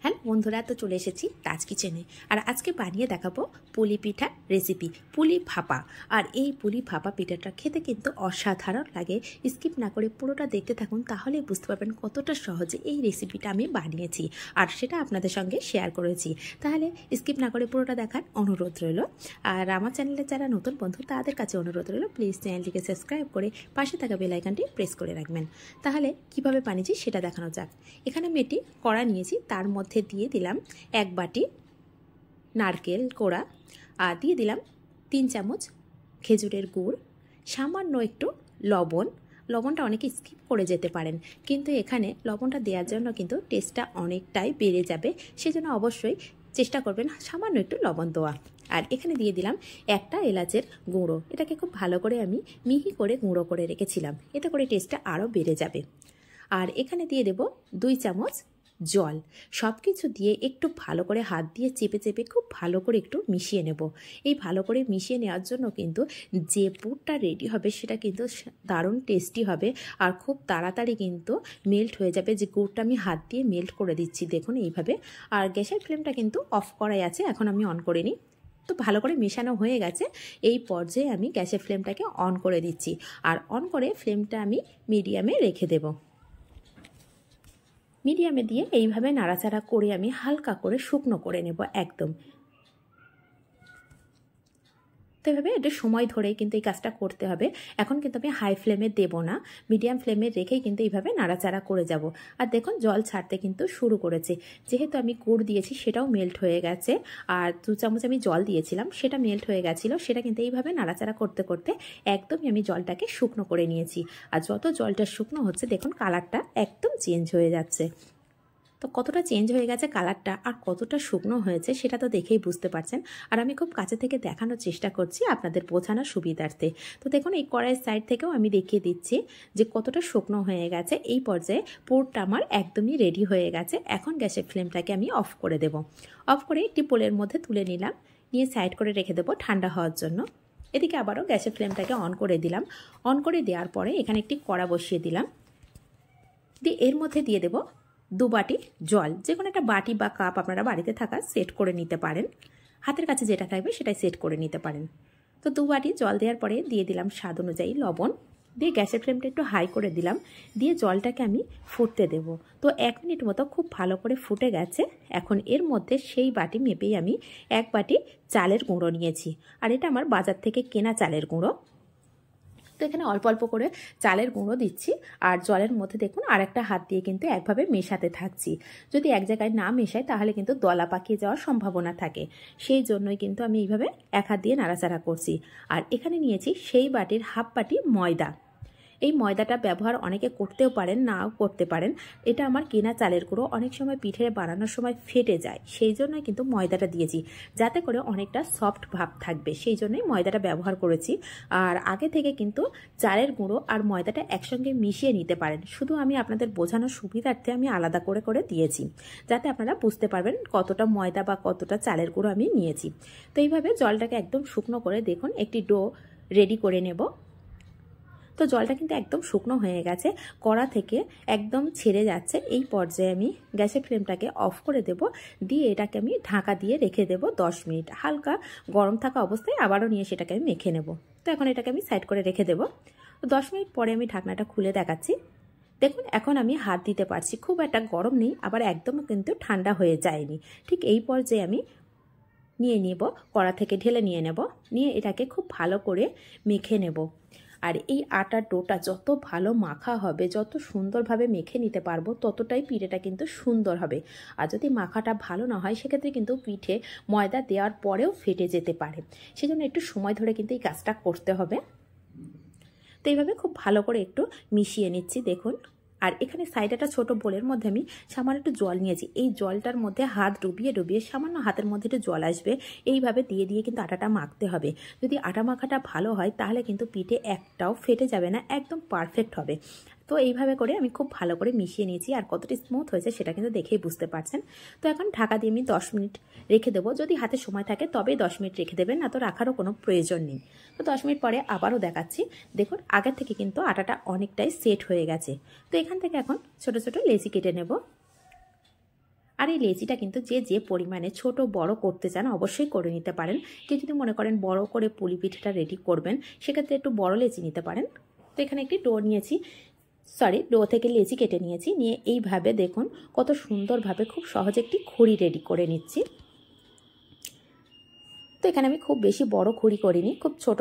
Hello বন্ধুরা, তো চলে এসেছি তাজ কিচেনে। আর আজকে বানিয়ে দেখাবো পুলি পিঠা রেসিপি, পুলি ভাপা। আর এই পুলি ভাপা পিঠাটা খেতে কিন্তু অসাধারণ লাগে। স্কিপ না করে পুরোটা দেখতে থাকুন, তাহলে বুঝতে পারবেন কতটা সহজে এই রেসিপিটা আমি বানিয়েছি আর সেটা আপনাদের সঙ্গে শেয়ার করেছি। তাহলে স্কিপ না করে পুরোটা দেখার অনুরোধ রইল। আর আমার চ্যানেলে যারা নতুন বন্ধু তাদের কাছে অনুরোধ রইল, প্লিজ চ্যানেলটিকে সাবস্ক্রাইব করে পাশে থাকা বেল আইকনটি প্রেস করে রাখবেন। তাহলে কিভাবে বানিয়েছি সেটা দেখানো যাক। এখানে আমি একটি কড়া নিয়েছি, তার মধ্যে দিয়ে দিলাম 1 বাটি নারকেল কোড়া, আর দিয়ে দিলাম 3 চামচ খেজুরের গুড়, সামান্য একটু লবণ। লবণটা অনেকে স্কিপ করে যেতে পারেন, কিন্তু এখানে লবণটা দেওয়ার জন্য কিন্তু টেস্টটা অনেকটাই বেড়ে যাবে, সেজন্য অবশ্যই চেষ্টা করবেন সামান্য একটু লবণ দেওয়া। আর এখানে দিয়ে দিলাম একটা এলাচের গুঁড়ো। এটাকে খুব ভালো করে আমি মিহি করে গুঁড়ো করে রেখেছিলাম, এতে করে টেস্টটা আরও বেড়ে যাবে। আর এখানে দিয়ে দেব 2 চামচ জল। সব কিছু দিয়ে একটু ভালো করে হাত দিয়ে চেপে চেপে খুব ভালো করে একটু মিশিয়ে নেব। এই ভালো করে মিশিয়ে নেওয়ার জন্য কিন্তু যে পুরটা রেডি হবে সেটা কিন্তু দারুণ টেস্টি হবে আর খুব তাড়াতাড়ি কিন্তু মেল্ট হয়ে যাবে। যে গুড়টা আমি হাত দিয়ে মেল্ট করে দিচ্ছি দেখুন এইভাবে। আর গ্যাসের ফ্লেমটা কিন্তু অফ করাই আছে, এখন আমি অন করে নিই। তো ভালো করে মেশানো হয়ে গেছে, এই পর্যায়ে আমি গ্যাসের ফ্লেমটাকে অন করে দিচ্ছি। আর অন করে ফ্লেমটা আমি মিডিয়ামে রেখে দেব। মিডিয়ামে দিয়ে এইভাবে নাড়াচাড়া করে আমি হালকা করে শুকনো করে নেব একদম। তো এভাবে একটু সময় ধরেই কিন্তু এই কাজটা করতে হবে। এখন কিন্তু আমি হাই ফ্লেমে দেব না, মিডিয়াম ফ্লেমে রেখেই কিন্তু এইভাবে নাড়াচাড়া করে যাব। আর দেখুন জল ছাড়তে কিন্তু শুরু করেছে, যেহেতু আমি গুড় দিয়েছি সেটাও মেল্ট হয়ে গেছে। আর 2 চামচ আমি জল দিয়েছিলাম সেটা মেল্ট হয়ে গেছিলো, সেটা কিন্তু এইভাবে নাড়াচাড়া করতে করতে একদমই আমি জলটাকে শুকনো করে নিয়েছি। আর যত জলটা শুকনো হচ্ছে দেখুন কালারটা একদম চেঞ্জ হয়ে যাচ্ছে। তো কতটা চেঞ্জ হয়ে গেছে কালারটা আর কতটা শুকনো হয়েছে সেটা তো দেখেই বুঝতে পারছেন। আর আমি খুব কাছে থেকে দেখানোর চেষ্টা করছি আপনাদের বোঝানোর সুবিধার্থে। তো দেখুন এই কড়াইয়ের সাইড থেকেও আমি দেখিয়ে দিচ্ছি যে কতটা শুকনো হয়ে গেছে। এই পর্যায়ে পুরটা আমার একদমই রেডি হয়ে গেছে। এখন গ্যাসের ফ্লেমটাকে আমি অফ করে দেব। অফ করে একটি পোলের মধ্যে তুলে নিলাম, নিয়ে সাইড করে রেখে দেবো ঠান্ডা হওয়ার জন্য। এদিকে আবারও গ্যাসের ফ্লেমটাকে অন করে দিলাম। অন করে দেওয়ার পরে এখানে একটি কড়া বসিয়ে দিলাম, দিয়ে এর মধ্যে দিয়ে দেবো 2 বাটি জল। যে কোনো একটা বাটি বা কাপ আপনারা বাড়িতে থাকা সেট করে নিতে পারেন, হাতের কাছে যেটা থাকবে সেটাই সেট করে নিতে পারেন। তো 2 বাটি জল দেওয়ার পরে দিয়ে দিলাম স্বাদ অনুযায়ী লবণ, দিয়ে গ্যাসের ফ্লেমটা একটু হাই করে দিলাম, দিয়ে জলটাকে আমি ফুটতে দেব। তো 1 মিনিট মতো খুব ভালো করে ফুটে গেছে। এখন এর মধ্যে সেই বাটি মেপেই আমি 1 বাটি চালের গুঁড়ো নিয়েছি। আর এটা আমার বাজার থেকে কেনা চালের গুঁড়ো। তো এখানে অল্প অল্প করে চালের গুঁড়ো দিচ্ছি আর জলের মধ্যে দেখুন আর একটা হাত দিয়ে কিন্তু একভাবে মেশাতে থাকছি। যদি এক জায়গায় না মেশাই তাহলে কিন্তু দলা পাকিয়ে যাওয়ার সম্ভাবনা থাকে, সেই জন্যই কিন্তু আমি এইভাবে এক হাত দিয়ে নাড়াচাড়া করছি। আর এখানে নিয়েছি সেই বাটির হাফ বাটি ময়দা। এই ময়দাটা ব্যবহার অনেকে করতেও পারেন, নাও করতে পারেন। এটা আমার কেনা চালের গুঁড়ো, অনেক সময় পিঠে বানানোর সময় ফেটে যায়, সেই জন্যই কিন্তু ময়দাটা দিয়েছি, যাতে করে অনেকটা সফট ভাব থাকবে, সেই জন্যই ময়দাটা ব্যবহার করেছি। আর আগে থেকে কিন্তু চালের গুঁড়ো আর ময়দাটা একসঙ্গে মিশিয়ে নিতে পারেন, শুধু আমি আপনাদের বোঝানোর সুবিধার্থে আমি আলাদা করে করে দিয়েছি, যাতে আপনারা বুঝতে পারবেন কতটা ময়দা বা কতটা চালের গুঁড়ো আমি নিয়েছি। তো এইভাবে জলটাকে একদম শুকনো করে দেখুন একটি ডো রেডি করে নেব। তো জলটা কিন্তু একদম শুকনো হয়ে গেছে, কড়া থেকে একদম ছেড়ে যাচ্ছে। এই পর্যায়ে আমি গ্যাসের ফ্লেমটাকে অফ করে দেব, দিয়ে এটাকে আমি ঢাকা দিয়ে রেখে দেব 10 মিনিট। হালকা গরম থাকা অবস্থায় আবারও নিয়ে সেটাকে আমি মেখে নেব। তো এখন এটাকে আমি সাইড করে রেখে দেব। তো 10 মিনিট পরে আমি ঢাকনাটা খুলে দেখাচ্ছি। দেখুন এখন আমি হাত দিতে পারছি, খুব একটা গরম নেই, আবার একদম কিন্তু ঠান্ডা হয়ে যায়নি। ঠিক এই পর্যায়ে আমি নিয়ে নেব, কড়া থেকে ঢেলে নিয়ে নেব, নিয়ে এটাকে খুব ভালো করে মেখে নেব। আর এই আটার ডোটা যত ভালো মাখা হবে, যত সুন্দরভাবে মেখে নিতে পারবো, ততটাই পিঠেটা কিন্তু সুন্দর হবে। আর যদি মাখাটা ভালো না হয় সেক্ষেত্রে কিন্তু পিঠে ময়দা দেওয়ার পরেও ফেটে যেতে পারে, সেজন্য একটু সময় ধরে কিন্তু এই কাজটা করতে হবে। তো এইভাবে খুব ভালো করে একটু মিশিয়ে নিচ্ছি দেখুন। আর এখানে সাইডে একটা ছোটো বোলের মধ্যে আমি সামান্য একটু জল নিয়েছি, এই জলটার মধ্যে হাত ডুবিয়ে ডুবিয়ে সামান্য হাতের মধ্যে একটু জল আসবে, এইভাবে দিয়ে দিয়ে কিন্তু আটাটা মাখতে হবে। যদি আটা মাখাটা ভালো হয় তাহলে কিন্তু পিঠে একটাও ফেটে যাবে না, একদম পারফেক্ট হবে। তো এইভাবে করে আমি খুব ভালো করে মিশিয়ে নিয়েছি, আর কতটা স্মুথ হয়েছে সেটা কিন্তু দেখেই বুঝতে পারছেন। তো এখন ঢাকা দিয়ে আমি 10 মিনিট রেখে দেবো, যদি হাতে সময় থাকে তবেই 10 মিনিট রেখে দেবেন, না তো রাখারও কোনো প্রয়োজন নেই। তো 10 মিনিট পরে আবারও দেখাচ্ছি, দেখুন আগের থেকে কিন্তু আটাটা অনেকটাই সেট হয়ে গেছে। তো এখান থেকে এখন ছোট ছোট লেচি কেটে নেব। আর এই লেচিটা কিন্তু যে যে পরিমাণে ছোট বড় করতে চান অবশ্যই করে নিতে পারেন। কেউ যদি মনে করেন বড় করে পুলি পিঠাটা রেডি করবেন, সেক্ষেত্রে একটু বড় লেচি নিতে পারেন। তো এখানে একটি ডো নিয়েছি, ডো থেকে লেচি কেটে নিয়েছি, নিয়ে এইভাবে দেখুন কত সুন্দরভাবে খুব সহজে একটি খুঁড়ি রেডি করে নিচ্ছি। তো এখানে আমি খুব বেশি বড় খুঁড়ি করিনি, খুব ছোট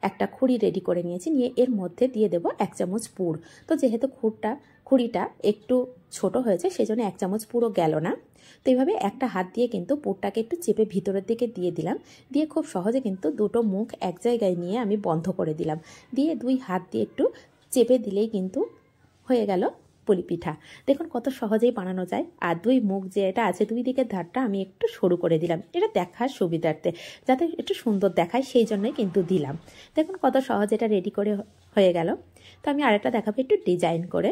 একটা খুঁড়ি রেডি করে নিয়েছি। নিয়ে এর মধ্যে দিয়ে দেব 1 চামচ পুর। তো যেহেতু খুঁড়িটা একটু ছোট হয়েছে, সেই জন্য 1 চামচ পুরো গেল না। তো এইভাবে একটা হাত দিয়ে কিন্তু পুরটাকে একটু চেপে ভিতরের দিকে দিয়ে দিলাম। দিয়ে খুব সহজে কিন্তু দুটো মুখ এক জায়গায় নিয়ে আমি বন্ধ করে দিলাম। দিয়ে 2 হাত দিয়ে একটু চেপে দিলেই কিন্তু হয়ে গেল পুলি পিঠা। দেখুন কত সহজেই বানানো যায়। আর 2 মুখ যেটা আছে 2 দিকের ধারটা আমি একটু সরু করে দিলাম, এটা দেখার সুবিধার্থে, যাতে একটু সুন্দর দেখায় সেই জন্যই কিন্তু দিলাম। দেখুন কত সহজ এটা রেডি করে হয়ে গেল। তো আমি আরেকটা দেখাবো একটু ডিজাইন করে।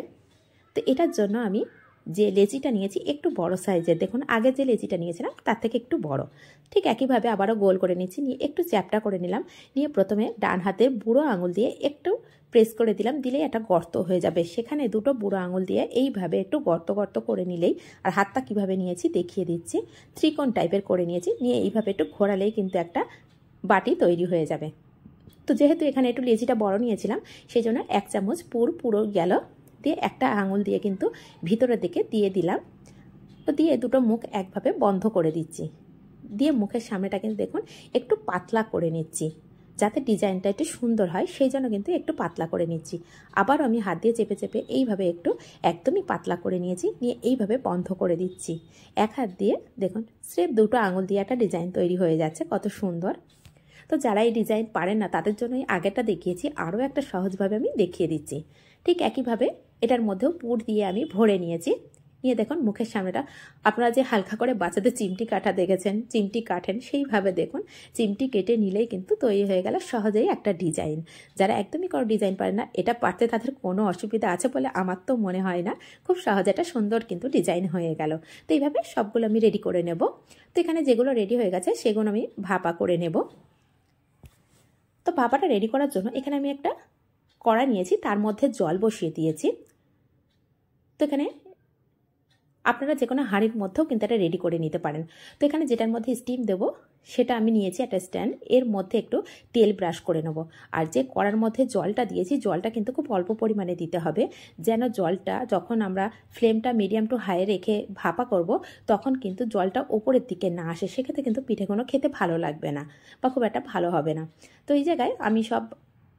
তো এটার জন্য আমি যে লেচিটা নিয়েছি একটু বড় সাইজের, দেখুন আগে যে লেচিটা নিয়েছিলাম তার থেকে একটু বড়। ঠিক একইভাবে আবারও গোল করে নিচ্ছি, নিয়ে একটু চ্যাপটা করে নিলাম। নিয়ে প্রথমে ডান হাতের বুড়ো আঙুল দিয়ে একটু প্রেস করে দিলাম, দিলেই একটা গর্ত হয়ে যাবে। সেখানে দুটো বুড়ো আঙুল দিয়ে এইভাবে একটু গর্ত গর্ত করে নিলেই, আর হাতটা কিভাবে নিয়েছি দেখিয়ে দিচ্ছি, ত্রিকোণ টাইপের করে নিয়েছি। নিয়ে এইভাবে একটু ঘোরালেই কিন্তু একটা বাটি তৈরি হয়ে যাবে। তো যেহেতু এখানে একটু লেচিটা বড় নিয়েছিলাম, সেই জন্য 1 চামচ পুরো গেল। দিয়ে একটা আঙুল দিয়ে কিন্তু ভিতরের দিকে দিয়ে দিলাম। তো দিয়ে দুটো মুখ একভাবে বন্ধ করে দিচ্ছি। দিয়ে মুখের সামনেটা কিন্তু দেখুন একটু পাতলা করে নিচ্ছি, যাতে ডিজাইনটা একটু সুন্দর হয়, সেই জন্য কিন্তু একটু পাতলা করে নিচ্ছি। আবার আমি হাত দিয়ে চেপে চেপে এইভাবে একটু একদমই পাতলা করে নিয়েছি। নিয়ে এইভাবে বন্ধ করে দিচ্ছি। এক হাত দিয়ে দেখুন স্রেফ দুটো আঙুল দিয়ে একটা ডিজাইন তৈরি হয়ে যাচ্ছে, কত সুন্দর। তো যারা এই ডিজাইন পারেন না তাদের জন্য আগেরটা দেখিয়েছি, আরও একটা সহজভাবে আমি দেখিয়ে দিচ্ছি। ঠিক একইভাবে এটার মধ্যেও পুর দিয়ে আমি ভরে নিয়েছি। নিয়ে দেখুন মুখের সামনেটা, আপনারা যে হালকা করে বাচ্চাদের চিমটি কাটা দেখেছেন, চিমটি কাটেন, সেইভাবে দেখুন চিমটি কেটে নিলেই কিন্তু তৈরি হয়ে গেল সহজেই একটা ডিজাইন। যারা একদমই কোনো ডিজাইন পারে না, এটা পারতে তাদের কোনো অসুবিধা আছে বলে আমার তো মনে হয় না। খুব সহজে একটা সুন্দর কিন্তু ডিজাইন হয়ে গেল। তো এইভাবে সবগুলো আমি রেডি করে নেব। তো এখানে যেগুলো রেডি হয়ে গেছে সেগুলো আমি ভাপা করে নেব। তো ভাপাটা রেডি করার জন্য এখানে আমি একটা কড়া নিয়েছি, তার মধ্যে জল বসিয়ে দিয়েছি। তো এখানে আপনারা যে কোনো হাঁড়ির মধ্যেও কিন্তু এটা রেডি করে নিতে পারেন। তো এখানে যেটার মধ্যে স্টিম দেব সেটা আমি নিয়েছি একটা স্ট্যান্ড, এর মধ্যে একটু তেল ব্রাশ করে নেব। আর যে কড়ার মধ্যে জলটা দিয়েছি, জলটা কিন্তু খুব অল্প পরিমাণে দিতে হবে, যেন জলটা যখন আমরা ফ্লেমটা মিডিয়াম টু হাই রেখে ভাপা করব তখন কিন্তু জলটা ওপরের দিকে না আসে, সেক্ষেত্রে কিন্তু পিঠেগুলো খেতে ভালো লাগবে না বা খুব একটা ভালো হবে না। তো এই জায়গায় আমি সব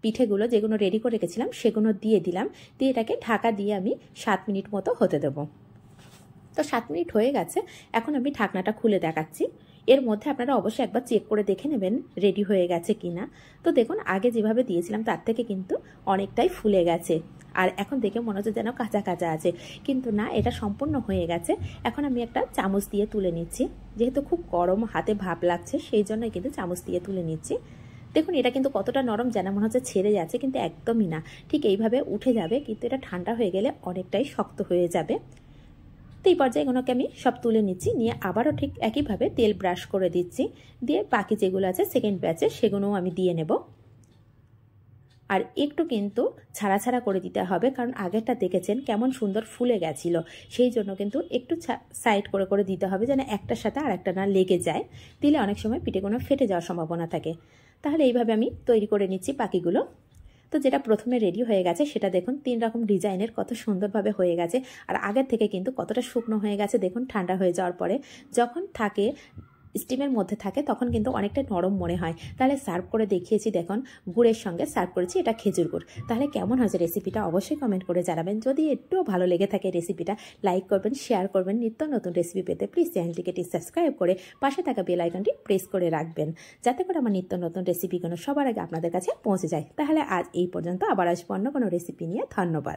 পিঠেগুলো যেগুলো রেডি করে রেখেছিলাম সেগুলো দিয়ে দিলাম। দিয়ে এটাকে ঢাকা দিয়ে আমি 7 মিনিট মতো হতে দেবো। তো 7 মিনিট হয়ে গেছে। এখন আমি ঢাকনাটা খুলে দেখাচ্ছি। এর মধ্যে আপনারা অবশ্যই একবার চেক করে দেখে নেবেন রেডি হয়ে গেছে কিনা। তো দেখুন আগে যেভাবে দিয়েছিলাম তার থেকে কিন্তু অনেকটাই ফুলে গেছে, আর এখন দেখে মনে হচ্ছে যেন কাঁচা কাঁচা আছে, কিন্তু না, এটা সম্পূর্ণ হয়ে গেছে। এখন আমি একটা চামচ দিয়ে তুলে নিচ্ছি, যেহেতু খুব গরম হাতে ভাপ লাগছে সেই জন্যই কিন্তু চামচ দিয়ে তুলে নিচ্ছি। দেখুন এটা কিন্তু কতটা নরম, যেন মনে হচ্ছে ছেড়ে যাচ্ছে, কিন্তু একদমই না, ঠিক এইভাবে উঠে যাবে, কিন্তু এটা ঠান্ডা হয়ে গেলে অনেকটাই শক্ত হয়ে যাবে। তো এই পর্যায়ে এগুলোকে আমি সব তুলে নিচ্ছি। নিয়ে আবারও ঠিক একইভাবে তেল ব্রাশ করে দিচ্ছি। দিয়ে বাকি যেগুলো আছে সেকেন্ড ব্যাচে সেগুলোও আমি দিয়ে নেব। আর একটু কিন্তু ছাড়া ছাড়া করে দিতে হবে, কারণ আগেরটা দেখেছেন কেমন সুন্দর ফুলে গেছিল, সেই জন্য কিন্তু একটু সাইড করে করে দিতে হবে, যেন একটার সাথে আর একটা না লেগে যায়। দিলে অনেক সময় পিঠেগুলো ফেটে যাওয়ার সম্ভাবনা থাকে। তাহলে এইভাবে আমি তৈরি করে নিচ্ছি বাকিগুলো। তো যেটা প্রথমে রেডি হয়ে গেছে সেটা দেখুন 3 রকম ডিজাইনের কত সুন্দরভাবে হয়ে গেছে, আর আগের থেকে কিন্তু কতটা শুকনো হয়ে গেছে দেখুন। ঠান্ডা হয়ে যাওয়ার পরে যখন থাকে স্টিমের মধ্যে থাকে তখন কিন্তু অনেকটা নরম মনে হয়। তাহলে সার্ভ করে দেখিয়েছি, দেখুন গুড়ের সঙ্গে সার্ভ করেছি, এটা খেজুর গুড়। তাহলে কেমন হয়েছে রেসিপিটা অবশ্যই কমেন্ট করে জানাবেন। যদি একটুও ভালো লেগে থাকে রেসিপিটা লাইক করবেন, শেয়ার করবেন। নিত্য নতুন রেসিপি পেতে প্লিজ চ্যানেলটিকে সাবস্ক্রাইব করে পাশে থাকা বেল আইকনটি প্রেস করে রাখবেন, যাতে করে আমার নিত্য নতুন রেসিপিগুলো সবার আগে আপনাদের কাছে পৌঁছে যায়। তাহলে আজ এই পর্যন্ত, আবার আসবো অন্য কোনো রেসিপি নিয়ে। ধন্যবাদ।